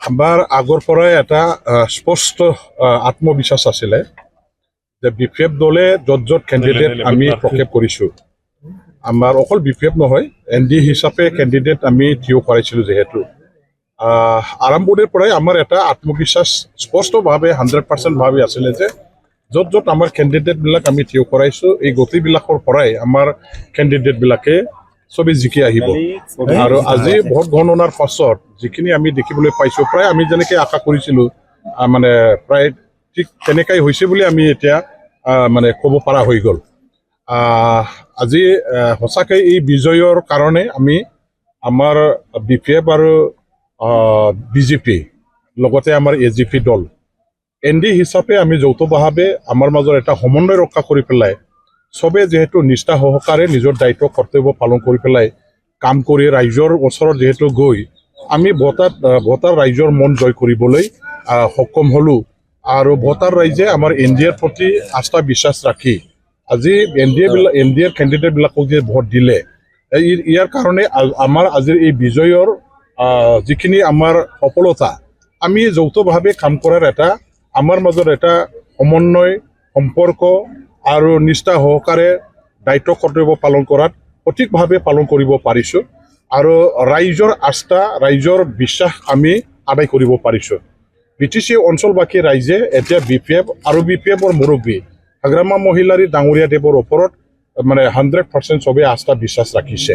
আমাৰ আগৰ পৰাই এটা স্পষ্ট আত্মবিশ্বাস আছিলে যে বিপিএফ দলে য'ত য'ত কেণ্ডিডেট আমি প্ৰক্ষেপ কৰিছোঁ, আমাৰ অকল বিপিএফ নহয়, ND হিচাপে কেণ্ডিডেট আমি থিয় কৰাইছিলোঁ। যিহেতু আৰম্ভণিৰ পৰাই আমাৰ এটা আত্মবিশ্বাস স্পষ্টভাৱে 100% ভাৱে আছিলে যে য'ত য'ত আমাৰ কেণ্ডিডেটবিলাক আমি থিয় কৰাইছোঁ, এই গোটেইবিলাকৰ পৰাই আমাৰ কেণ্ডিডেটবিলাকে চবেই জিকি আহিব। আৰু আজি ভোট গণনাৰ পাছত যিখিনি আমি দেখিবলৈ পাইছোঁ, প্ৰায় আমি যেনেকৈ আশা কৰিছিলোঁ মানে প্ৰায় ঠিক তেনেকাই হৈছে বুলি আমি এতিয়া মানে ক'ব পৰা হৈ গ'ল। আজি সঁচাকৈ এই বিজয়ৰ কাৰণে আমি আমাৰ বিপিএফ আৰু বিজেপি লগতে আমাৰ AGP দল ND হিচাপে আমি যৌথভাৱে আমাৰ মাজৰ এটা সমন্বয় ৰক্ষা কৰি পেলাই চবে যিহেতু নিষ্ঠা সহকাৰে নিজৰ দায়িত্ব কৰ্তব্য পালন কৰি পেলাই কাম কৰি ৰাইজৰ ওচৰত যিহেতু গৈ আমি ভোটাৰ ৰাইজৰ মন জয় কৰিবলৈ সক্ষম হ'লোঁ। আৰু ভোটাৰ ৰাইজে আমাৰ NDAৰ প্ৰতি আস্থা বিশ্বাস ৰাখি আজি NDAৰ কেণ্ডিডেটবিলাকক যে ভোট দিলে, ইয়াৰ কাৰণে আমাৰ আজিৰ এই বিজয়ৰ যিখিনি আমাৰ সফলতা, আমি যৌথভাৱে কাম কৰাৰ এটা আমাৰ মাজত এটা সমন্বয় সম্পৰ্ক আৰু নিষ্ঠা সহকাৰে দায়িত্ব কৰ্তব্য পালন কৰাত সঠিকভাৱে পালন কৰিব পাৰিছোঁ। আৰু ৰাইজৰ আস্থা, ৰাইজৰ বিশ্বাস আমি আদায় কৰিব পাৰিছোঁ। BTC অঞ্চলবাসী ৰাইজে এতিয়া বিপিএফ আৰু বিপিএফৰ মুৰব্বী হাগ্ৰামা মহিলাৰী ডাঙৰীয়া দেৱৰ ওপৰত মানে 100% চবেই আস্থা বিশ্বাস ৰাখিছে।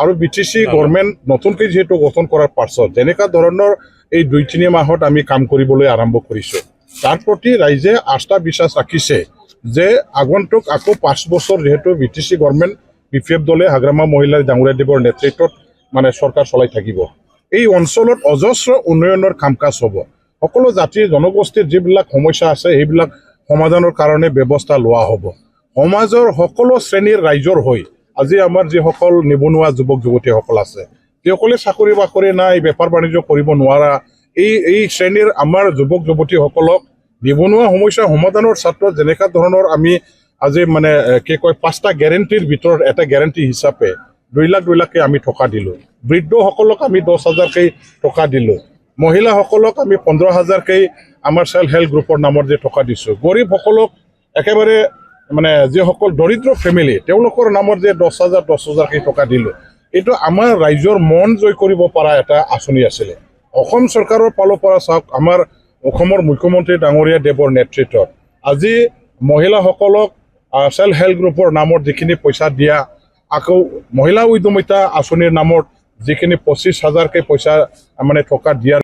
আৰু BTC গভৰ্ণমেণ্ট নতুনকৈ যিহেতু গঠন কৰাৰ পাছত যেনেকুৱা ধৰণৰ এই 2-3 মাহত আমি কাম কৰিবলৈ আৰম্ভ কৰিছোঁ, তাৰ প্ৰতি ৰাইজে আস্থা বিশ্বাস ৰাখিছে যে আগন্তুক আকৌ 5 বছৰ যিহেতু BTC গভৰ্ণমেণ্ট বিপিএফ দলে হাগ্ৰামা মহিলাৰী ডাঙৰীয়া দেৱৰ নেতৃত্বত মানে চৰকাৰ চলাই থাকিব। এই অঞ্চলত অজস্ৰ উন্নয়নৰ কাম কাজ হ'ব। সকলো জাতি জনগোষ্ঠীৰ যিবিলাক সমস্যা আছে সেইবিলাক সমাধানৰ কাৰণে ব্যৱস্থা লোৱা হ'ব। সমাজৰ সকলো শ্ৰেণীৰ ৰাইজৰ হৈ আজি আমাৰ যিসকল নিবনুৱা যুৱক যুৱতীসকল আছে, যিসকলে চাকৰি বাকৰি নাই, বেপাৰ বাণিজ্য কৰিব নোৱাৰা, এই শ্ৰেণীৰ আমাৰ যুৱক যুৱতীসকলক নিবনুৱা সমস্যা সমাধানৰ ক্ষেত্ৰত যেনেকুৱা ধৰণৰ আমি আজি মানে কি কয় 5টা গেৰেণ্টিৰ ভিতৰত এটা গেৰেণ্টি হিচাপে 2 লাখকৈ আমি টকা দিলোঁ। বৃদ্ধসকলক আমি 10,000কৈ টকা দিলোঁ। মহিলাসকলক আমি 15,000কৈ আমাৰ সেল্ফ হেল্প গ্ৰুপৰ নামত যে টকা দিছোঁ। গৰীবসকলক একেবাৰে মানে যিসকল দৰিদ্ৰ ফেমিলি তেওঁলোকৰ নামত যে 10,000কৈ টকা দিলোঁ। এইটো আমাৰ ৰাইজৰ মন জয় কৰিব পৰা এটা আঁচনি আছিলে। অসম চৰকাৰৰ ফালৰ পৰা চাওক, আমাৰ অসমৰ মুখ্যমন্ত্ৰী ডাঙৰীয়া দেৱৰ নেতৃত্বত আজি মহিলাসকলক সেল্ফ হেল্প গ্ৰুপৰ নামত যিখিনি পইচা দিয়া, আকৌ মহিলা উদ্যমিতা আঁচনিৰ নামত যিখিনি 25,000কৈ পইচা মানে টকা দিয়াৰ